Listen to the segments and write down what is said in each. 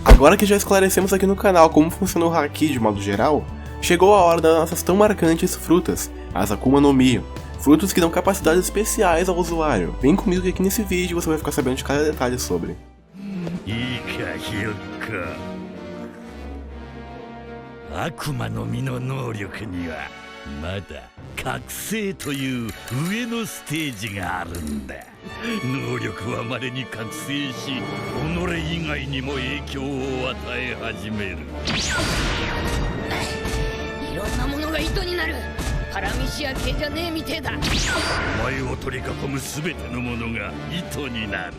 Agora que já esclarecemos aqui no canal como funciona o Haki de modo geral, chegou a hora das nossas tão marcantes frutas, as Akuma no Mi. Frutos que dão capacidades especiais ao usuário. Vem comigo que aqui nesse vídeo você vai ficar sabendo de cada detalhe sobre. Akuma no Mi no nōryōku ni wa mada kakusei toyu ue no stage ga aruんだ. 能力は稀に覚醒し、己以外にも影響を与え始める。いろんなものが糸になる。パラミシア系じゃねえみてえだ。お前を取り囲むすべてのものが糸になる。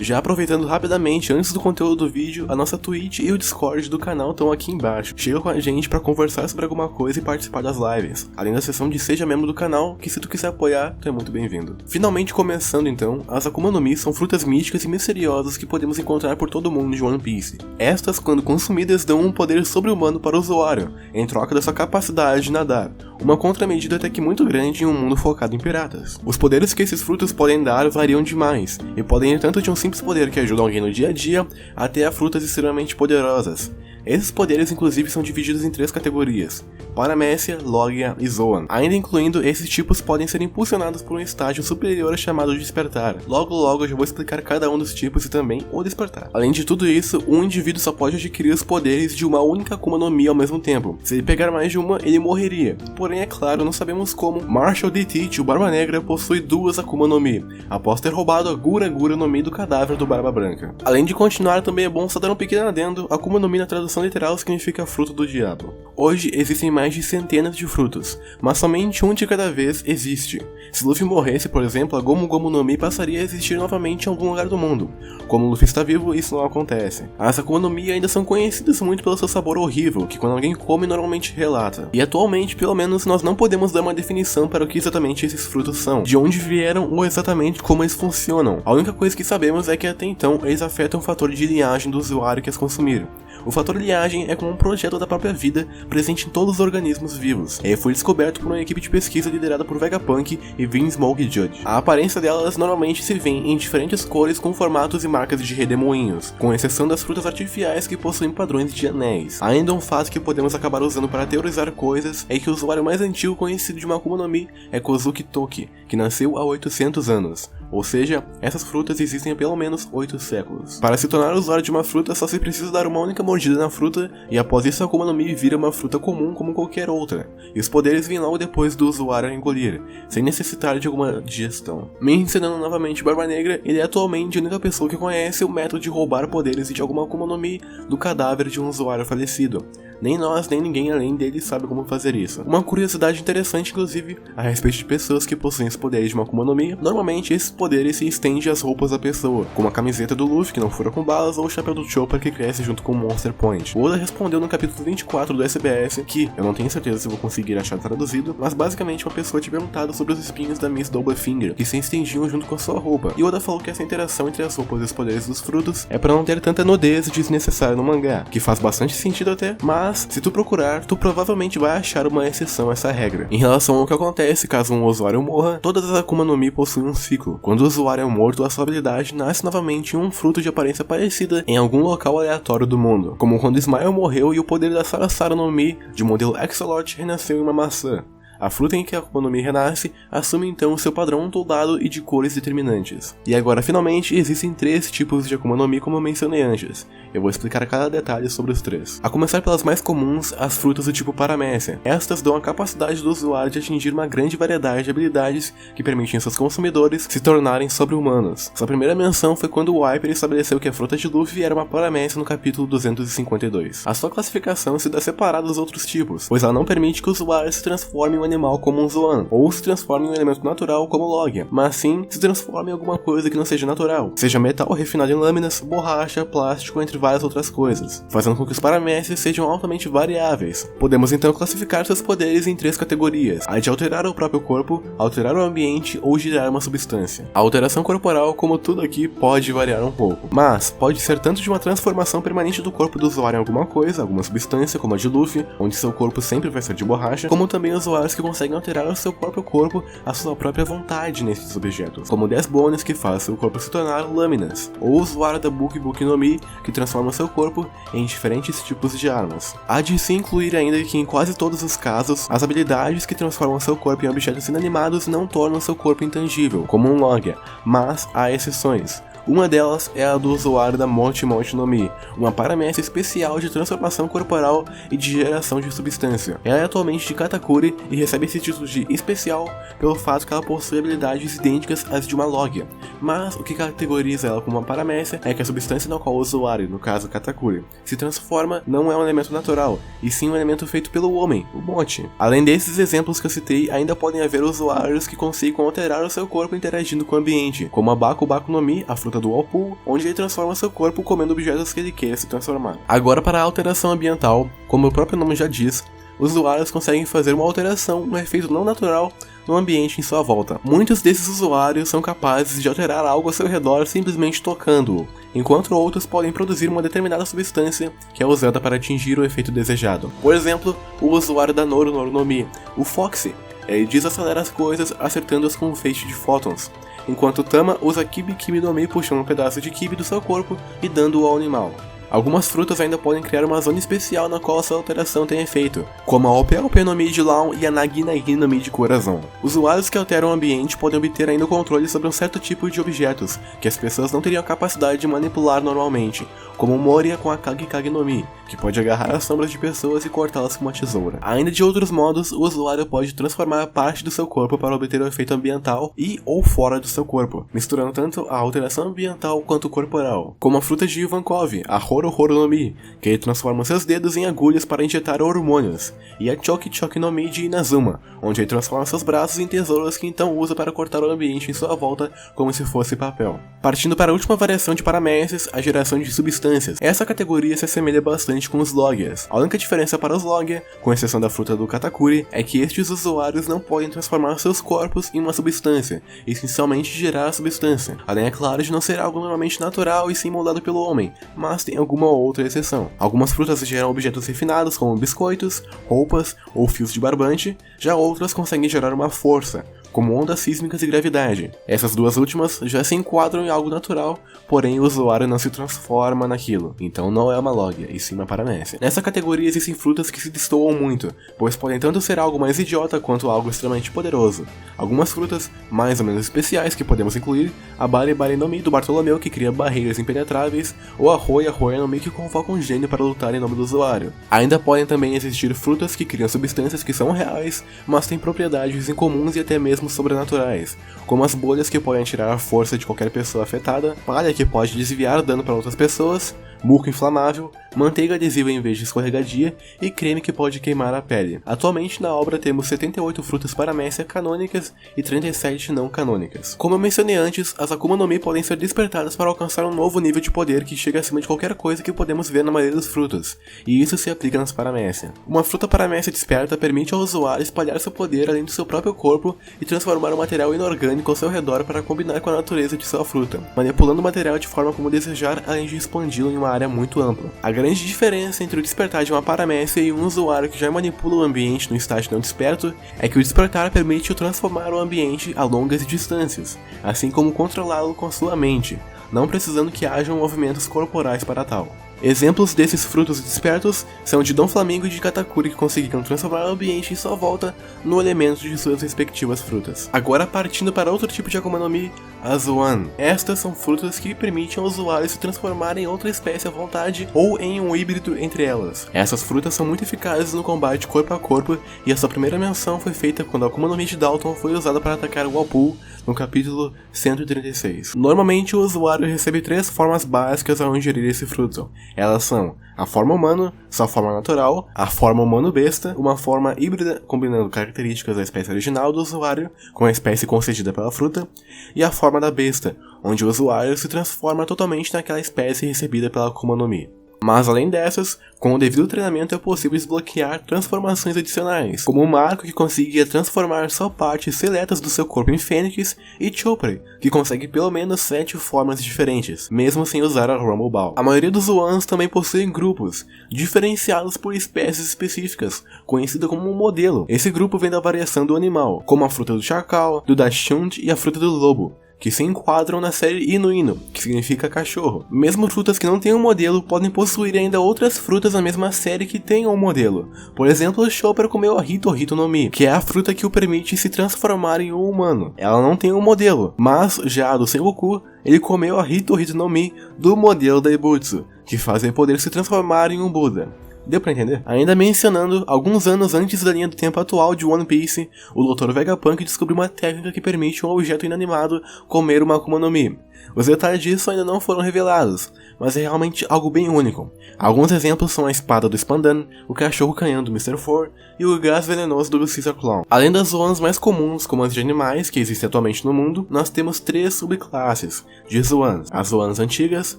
Já aproveitando rapidamente, antes do conteúdo do vídeo, a nossa Twitch e o Discord do canal estão aqui embaixo. Chega com a gente pra conversar sobre alguma coisa e participar das lives. Além da seção de Seja Membro do canal, que se tu quiser apoiar, tu é muito bem-vindo. Finalmente começando então, as Akuma no Mi são frutas místicas e misteriosas que podemos encontrar por todo o mundo de One Piece. Estas, quando consumidas, dão um poder sobre-humano para o usuário, em troca da sua capacidade de nadar. Uma contramedida até que muito grande em um mundo focado em piratas. Os poderes que esses frutos podem dar variam demais, e podem ir tanto de um simples poder que ajuda alguém no dia a dia, até a frutas extremamente poderosas. Esses poderes inclusive são divididos em 3 categorias: Paramécia, Logia e Zoan. Ainda incluindo, esses tipos podem ser impulsionados por um estágio superior chamado Despertar. Logo eu já vou explicar cada um dos tipos e também o Despertar. Além de tudo isso, um indivíduo só pode adquirir os poderes de uma única Akuma no Mi ao mesmo tempo. Se ele pegar mais de uma, ele morreria. Porém, é claro, não sabemos como Marshall D. Teach, o Barba Negra, possui 2 Akuma no Mi, após ter roubado a Gura Gura no Mi do cadáver do Barba Branca. Além de continuar, também é bom só dar um pequeno adendo: Akuma no Mi na tradução literal significa fruto do diabo. Hoje existem mais de centenas de frutos, mas somente um de cada vez existe. Se Luffy morresse, por exemplo, a Gomu Gomu no Mi passaria a existir novamente em algum lugar do mundo. Como Luffy está vivo, isso não acontece. As Akuma no Mi ainda são conhecidas muito pelo seu sabor horrível, que quando alguém come normalmente relata. E atualmente, pelo menos, nós não podemos dar uma definição para o que exatamente esses frutos são, de onde vieram ou exatamente como eles funcionam. A única coisa que sabemos é que até então eles afetam o fator de linhagem do usuário que as consumir. O fator linhagem é como um projeto da própria vida presente em todos os organismos vivos. Ele foi descoberto por uma equipe de pesquisa liderada por Vegapunk e Vince Smoke Judge. A aparência delas normalmente se vê em diferentes cores com formatos e marcas de redemoinhos, com exceção das frutas artificiais que possuem padrões de anéis. Ainda um fato que podemos acabar usando para teorizar coisas é que o usuário mais antigo conhecido de uma Akuma no Mi é Kozuki Toki, que nasceu há 800 anos. Ou seja, essas frutas existem há pelo menos 8 séculos. Para se tornar usuário de uma fruta, só se precisa dar uma única mordida na fruta, e após isso a Akuma no Mi vira uma fruta comum como qualquer outra, e os poderes vêm logo depois do usuário engolir, sem necessitar de alguma digestão. Mencionando novamente Barba Negra, ele é atualmente a única pessoa que conhece o método de roubar poderes de alguma Akuma no Mi do cadáver de um usuário falecido. Nem nós, nem ninguém além dele sabe como fazer isso. Uma curiosidade interessante, inclusive, a respeito de pessoas que possuem os poderes de uma Akuma no Mi, normalmente esses poderes se estendem às roupas da pessoa, como a camiseta do Luffy que não fura com balas ou o chapéu do Chopper que cresce junto com o Monster Point. O Oda respondeu no capítulo 24 do SBS que, eu não tenho certeza se vou conseguir achar traduzido, mas basicamente uma pessoa tinha perguntado sobre os espinhos da Miss Doublefinger, que se estendiam junto com a sua roupa, e Oda falou que essa interação entre as roupas e os poderes dos frutos é para não ter tanta nudez desnecessária no mangá, que faz bastante sentido até, mas se tu procurar, tu provavelmente vai achar uma exceção a essa regra. Em relação ao que acontece caso um usuário morra, todas as Akuma no Mi possuem um ciclo. Quando o usuário é morto, a sua habilidade nasce novamente em um fruto de aparência parecida em algum local aleatório do mundo, como quando Smile morreu e o poder da Sarasara no Mi de modelo Axolot renasceu em uma maçã. A fruta em que a Akuma no Mi renasce assume então o seu padrão ondulado e de cores determinantes. E agora finalmente existem 3 tipos de Akuma no Mi como eu mencionei antes. Eu vou explicar cada detalhe sobre os 3. A começar pelas mais comuns, as frutas do tipo Paramécia. Estas dão a capacidade do usuário de atingir uma grande variedade de habilidades que permitem seus consumidores se tornarem sobre-humanos. Sua primeira menção foi quando o Wiper estabeleceu que a fruta de Luffy era uma Paramécia no capítulo 252. A sua classificação se dá separada dos outros tipos, pois ela não permite que o usuário se transforme em um animal como um Zoan, ou se transforme em um elemento natural como Logia, mas sim se transforme em alguma coisa que não seja natural, seja metal refinado em lâminas, borracha, plástico, entre várias outras coisas, fazendo com que os paramécios sejam altamente variáveis. Podemos então classificar seus poderes em 3 categorias: a de alterar o próprio corpo, alterar o ambiente ou girar uma substância. A alteração corporal, como tudo aqui, pode variar um pouco, mas pode ser tanto de uma transformação permanente do corpo do usuário em alguma coisa, alguma substância, como a de Luffy, onde seu corpo sempre vai ser de borracha, como também usuários que conseguem alterar o seu próprio corpo à sua própria vontade nesses objetos, como o Death Bones, que faz seu corpo se tornar lâminas, ou o usuário da Buki Buki no Mi, que transforma seu corpo em diferentes tipos de armas. Há de se incluir ainda que em quase todos os casos, as habilidades que transformam seu corpo em objetos inanimados não tornam seu corpo intangível, como um Logia, mas há exceções. Uma delas é a do usuário da Mochi Mochi no Mi, uma paramécia especial de transformação corporal e de geração de substância. Ela é atualmente de Katakuri e recebe esse título de especial pelo fato que ela possui habilidades idênticas às de uma Logia, mas o que categoriza ela como uma paramécia é que a substância na qual o usuário, no caso Katakuri, se transforma não é um elemento natural, e sim um elemento feito pelo homem, o Mochi. Além desses exemplos que eu citei, ainda podem haver usuários que consigam alterar o seu corpo interagindo com o ambiente, como a Baku Baku no Mi, a fruta do Walpole, onde ele transforma seu corpo comendo objetos que ele queira se transformar. Agora, para a alteração ambiental, como o próprio nome já diz, usuários conseguem fazer uma alteração, um efeito não natural no ambiente em sua volta. Muitos desses usuários são capazes de alterar algo ao seu redor simplesmente tocando-o, enquanto outros podem produzir uma determinada substância que é usada para atingir o efeito desejado. Por exemplo, o usuário da Noru Noru no Mi, o Foxy. Ele desacelera as coisas acertando-as com um feixe de fótons, enquanto Tama usa Kibi Kibi no Mi puxando um pedaço de kibi do seu corpo e dando-o ao animal. Algumas frutas ainda podem criar uma zona especial na qual sua alteração tem efeito, como a Ope Ope no Mi de Lawn e a Nagi Nagi no Mi de Corazon. Usuários que alteram o ambiente podem obter ainda o controle sobre um certo tipo de objetos que as pessoas não teriam a capacidade de manipular normalmente, como o Moria com a Kage Kage no Mi, que pode agarrar as sombras de pessoas e cortá-las com uma tesoura. Ainda de outros modos, o usuário pode transformar parte do seu corpo para obter o efeito ambiental e ou fora do seu corpo, misturando tanto a alteração ambiental quanto corporal, como a fruta de Ivankov, a Horo Horo no Mi, que ele transforma seus dedos em agulhas para injetar hormônios, e a Choki Choki no Mi de Inazuma, onde ele transforma seus braços em tesouras que então usa para cortar o ambiente em sua volta como se fosse papel. Partindo para a última variação de paramécias, a geração de substâncias. Essa categoria se assemelha bastante com os Logias. A única diferença para os Logia, com exceção da fruta do Katakuri, é que estes usuários não podem transformar seus corpos em uma substância, e essencialmente gerar a substância, além, é claro, de não ser algo normalmente natural e sim moldado pelo homem, mas tem alguma outra exceção. Algumas frutas geram objetos refinados como biscoitos, roupas ou fios de barbante, já outras conseguem gerar uma força, como ondas sísmicas e gravidade. Essas duas últimas já se enquadram em algo natural, porém o usuário não se transforma naquilo, então não é uma Logia, e sim uma paramécia. Nessa categoria existem frutas que se destoam muito, pois podem tanto ser algo mais idiota quanto algo extremamente poderoso. Algumas frutas mais ou menos especiais que podemos incluir a Bari Bari no Mi do Bartolomeu, que cria barreiras impenetráveis, ou a Roya Roya no Mi, que convoca um gênio para lutar em nome do usuário. Ainda podem também existir frutas que criam substâncias que são reais, mas têm propriedades incomuns e até mesmo sobrenaturais, como as bolhas que podem tirar a força de qualquer pessoa afetada, palha que pode desviar dano para outras pessoas, muco inflamável, manteiga adesiva em vez de escorregadia e creme que pode queimar a pele. Atualmente na obra temos 78 frutas paramécia canônicas e 37 não canônicas. Como eu mencionei antes, as Akuma no Mi podem ser despertadas para alcançar um novo nível de poder que chega acima de qualquer coisa que podemos ver na maioria das frutas, e isso se aplica nas paramécia. Uma fruta paramécia desperta permite ao usuário espalhar seu poder além do seu próprio corpo e transformar um material inorgânico ao seu redor para combinar com a natureza de sua fruta, manipulando o material de forma como desejar além de expandi-lo em uma área muito ampla. A grande diferença entre o despertar de uma paramécia e um usuário que já manipula o ambiente no estágio não desperto é que o despertar permite-o transformar o ambiente a longas distâncias, assim como controlá-lo com sua mente, não precisando que hajam movimentos corporais para tal. Exemplos desses frutos despertos são de Dom Flamingo e de Katakuri, que conseguiram transformar o ambiente em sua volta no elemento de suas respectivas frutas. Agora partindo para outro tipo de Akuma no Mi, as Zoan. Estas são frutas que permitem ao usuário se transformar em outra espécie à vontade ou em um híbrido entre elas. Essas frutas são muito eficazes no combate corpo a corpo e a sua primeira menção foi feita quando a Akuma no Mi de Dalton foi usada para atacar o Walpole no capítulo 136. Normalmente o usuário recebe 3 formas básicas ao ingerir esse fruto. Elas são a forma humana, sua forma natural, a forma humano-besta, uma forma híbrida combinando características da espécie original do usuário com a espécie concedida pela fruta, e a forma da besta, onde o usuário se transforma totalmente naquela espécie recebida pela Akuma no Mi. Mas além dessas, com o devido treinamento é possível desbloquear transformações adicionais, como o Marco, que conseguia transformar só partes seletas do seu corpo em Fênix, e Chopper, que consegue pelo menos 7 formas diferentes, mesmo sem usar a Rumble Ball. A maioria dos Zoans também possuem grupos, diferenciados por espécies específicas, conhecida como um modelo. Esse grupo vem da variação do animal, como a fruta do Chacal, do Dachshund e a fruta do Lobo, que se enquadram na série Inu-Inu, que significa cachorro. Mesmo frutas que não têm um modelo podem possuir ainda outras frutas na mesma série que tenham um modelo. Por exemplo, o Chopper comeu a Hito-Hito no Mi, que é a fruta que o permite se transformar em um humano. Ela não tem um modelo, mas já a do Sengoku, ele comeu a Hito-Hito no Mi do modelo da Ibutsu, que fazem poder se transformar em um Buda. Deu pra entender? Ainda mencionando, alguns anos antes da linha do tempo atual de One Piece, o Dr. Vegapunk descobriu uma técnica que permite um objeto inanimado comer uma Akuma no Mi. Os detalhes disso ainda não foram revelados, mas é realmente algo bem único. Alguns exemplos são a espada do Spandan, o cachorro canhão do Mr. Four e o gás venenoso do Caesar Clown. Além das Zoans mais comuns, como as de animais que existem atualmente no mundo, nós temos 3 subclasses de Zoans: as Zoans antigas,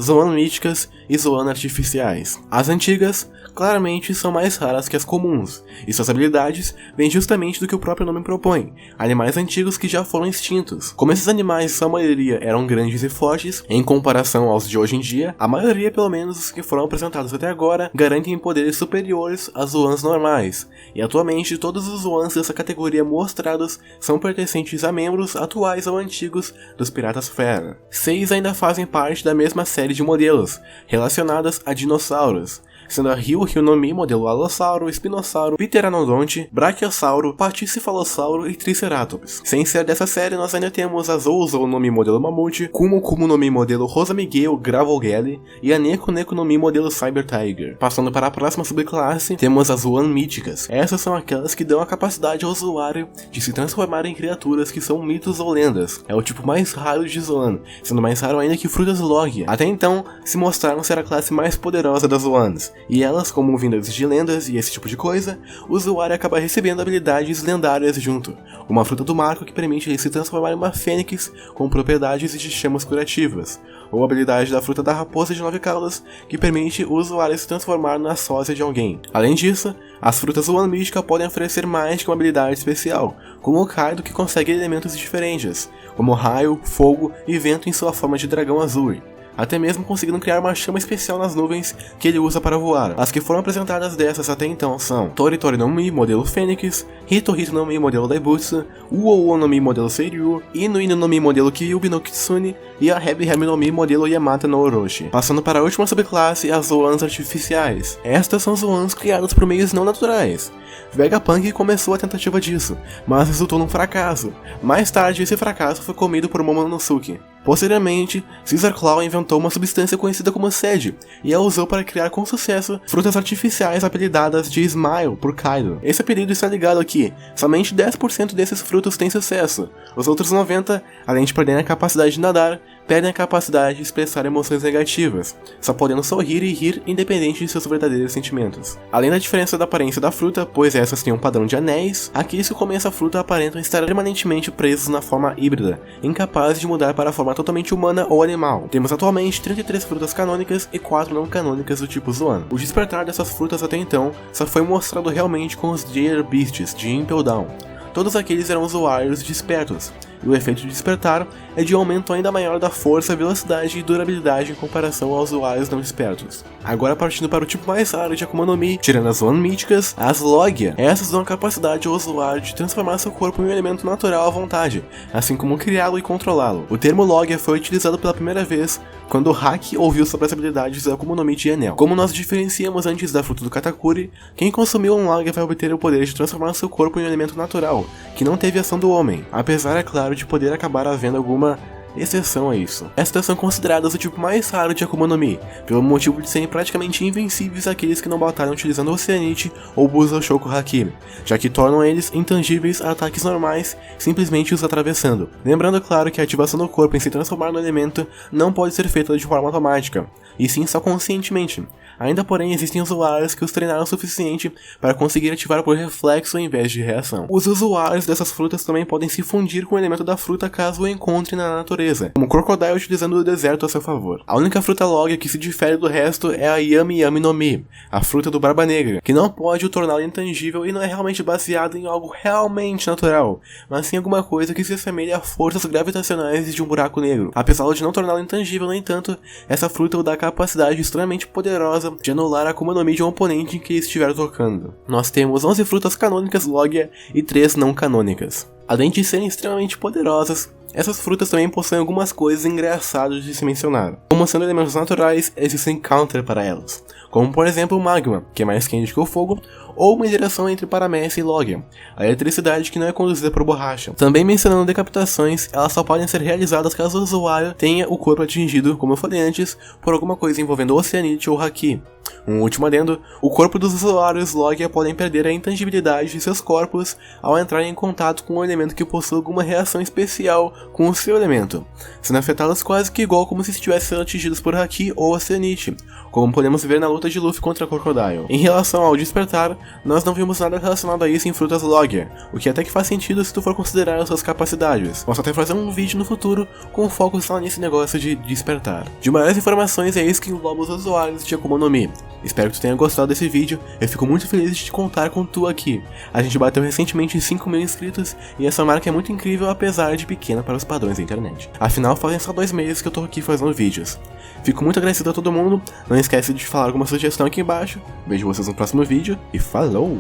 Zoan míticas e Zoan artificiais. As antigas claramente são mais raras que as comuns, e suas habilidades vêm justamente do que o próprio nome propõe: animais antigos que já foram extintos. Como esses animais, sua maioria eram grandes e fortes, em comparação aos de hoje em dia, a maioria, pelo menos os que foram apresentados até agora, garantem poderes superiores às Zoans normais, e atualmente todos os Zoans dessa categoria mostrados são pertencentes a membros atuais ou antigos dos Piratas Fera. 6 ainda fazem parte da mesma série de modelos, relacionadas a dinossauros, sendo a Ryu no Mi modelo Alossauro, Espinossauro, Pteranodonte, Brachiosauro, Paticifalossauro e Triceratops. Sem ser dessa série, nós ainda temos a Zouzou no Mi modelo Mamute, Kumo no Mi modelo Rosamiguel Gravolgele e a Neko no Mi modelo Cyber Tiger. Passando para a próxima subclasse, temos as Zoan míticas. Essas são aquelas que dão a capacidade ao usuário de se transformar em criaturas que são mitos ou lendas. É o tipo mais raro de Zoan, sendo mais raro ainda que frutas Logia. Até então, se mostraram ser a classe mais poderosa das Zoans, e elas, como vindas de lendas e esse tipo de coisa, o usuário acaba recebendo habilidades lendárias junto. Uma fruta do Marco que permite ele se transformar em uma fênix com propriedades de chamas curativas, ou a habilidade da fruta da raposa de 9 caudas que permite o usuário se transformar na sósia de alguém. Além disso, as frutas One mítica podem oferecer mais que uma habilidade especial, como o Kaido, que consegue elementos diferentes, como raio, fogo e vento em sua forma de dragão azul, até mesmo conseguindo criar uma chama especial nas nuvens que ele usa para voar. As que foram apresentadas dessas até então são Tori no Mi modelo Fênix, Hito no Mi modelo Daibutsu, Uou no Mi modelo Seiryu, Inu no Mi modelo Kyuubi no Kitsune e a Hebi no Mi modelo Yamata no Orochi. Passando para a última subclasse, as Zoans artificiais. Estas são Zoans criadas por meios não naturais. Vegapunk começou a tentativa disso, mas resultou num fracasso. Mais tarde, esse fracasso foi comido por Momonosuke. Posteriormente, Caesar Claw inventou uma substância conhecida como Sed, e a usou para criar com sucesso frutas artificiais apelidadas de Smile por Kaido. Esse apelido está ligado aqui, somente 10% desses frutos têm sucesso. Os outros 90%, além de perderem a capacidade de nadar, perdem a capacidade de expressar emoções negativas, só podendo sorrir e rir independente de seus verdadeiros sentimentos. Além da diferença da aparência da fruta, pois essas têm um padrão de anéis, aqueles que comem essa fruta aparentam estar permanentemente presos na forma híbrida, incapazes de mudar para a forma totalmente humana ou animal. Temos atualmente 33 frutas canônicas e 4 não canônicas do tipo Zoan. O despertar dessas frutas até então só foi mostrado realmente com os Jailer Beasts de Impel Down. Todos aqueles eram usuários despertos, e o efeito de despertar é de um aumento ainda maior da força, velocidade e durabilidade em comparação aos usuários não despertos. Agora partindo para o tipo mais raro de Akuma no Mi, tirando as Zoan míticas, as Logia. Essas dão a capacidade ao usuário de transformar seu corpo em um elemento natural à vontade, assim como criá-lo e controlá-lo. O termo Logia foi utilizado pela primeira vez quando Haki ouviu sobre as habilidades da Akuma no Mi de Enel. Como nós diferenciamos antes da fruta do Katakuri, quem consumiu um Logia vai obter o poder de transformar seu corpo em um elemento natural, que não teve ação do homem, apesar, é claro, de poder acabar havendo alguma exceção a isso. Estas são consideradas o tipo mais raro de Akuma no Mi, pelo motivo de serem praticamente invencíveis àqueles que não batalham utilizando Oceanite ou Busoshoku Haki, já que tornam eles intangíveis a ataques normais, simplesmente os atravessando. Lembrando, claro, que a ativação do corpo em se transformar no elemento não pode ser feita de forma automática, e sim só conscientemente. Ainda porém existem usuários que os treinaram o suficiente para conseguir ativar por reflexo ao invés de reação. Os usuários dessas frutas também podem se fundir com o elemento da fruta caso o encontrem na natureza, natureza, como o Crocodile utilizando o deserto a seu favor. A única fruta Logia que se difere do resto é a Yami Yami no Mi, a fruta do Barba Negra, que não pode o torná-la intangível e não é realmente baseada em algo realmente natural, mas sim alguma coisa que se assemelha a forças gravitacionais de um buraco negro. Apesar de não torná-la intangível, no entanto, essa fruta o dá a capacidade extremamente poderosa de anular a Akuma no Mi de um oponente em que estiver tocando. Nós temos 11 frutas canônicas Logia e 3 não canônicas. Além de serem extremamente poderosas, essas frutas também possuem algumas coisas engraçadas de se mencionar. Como sendo elementos naturais, existem counter para elas, como por exemplo o magma, que é mais quente que o fogo, ou uma interação entre Paramécia e Logia, a eletricidade que não é conduzida por borracha. Também mencionando decapitações, elas só podem ser realizadas caso o usuário tenha o corpo atingido, como eu falei antes, por alguma coisa envolvendo Oceanite ou Haki. Um último adendo, o corpo dos usuários Logia podem perder a intangibilidade de seus corpos ao entrarem em contato com um elemento que possui alguma reação especial com o seu elemento, sendo afetados quase que igual como se estivessem sendo atingidos por Haki ou Oceanite, como podemos ver na luta de Luffy contra Crocodile. Em relação ao despertar, nós não vimos nada relacionado a isso em frutas Logia, o que até que faz sentido se tu for considerar as suas capacidades. Posso até fazer um vídeo no futuro com foco só nesse negócio de despertar. De maiores informações é isso que engloba os usuários de Akuma no Mi. Espero que tu tenha gostado desse vídeo, eu fico muito feliz de te contar com tu aqui. A gente bateu recentemente 5.000 inscritos e essa marca é muito incrível apesar de pequena para os padrões da internet. Afinal, fazem só 2 meses que eu tô aqui fazendo vídeos. Fico muito agradecido a todo mundo, não esquece de falar alguma sugestão aqui embaixo. Vejo vocês no próximo vídeo e falou!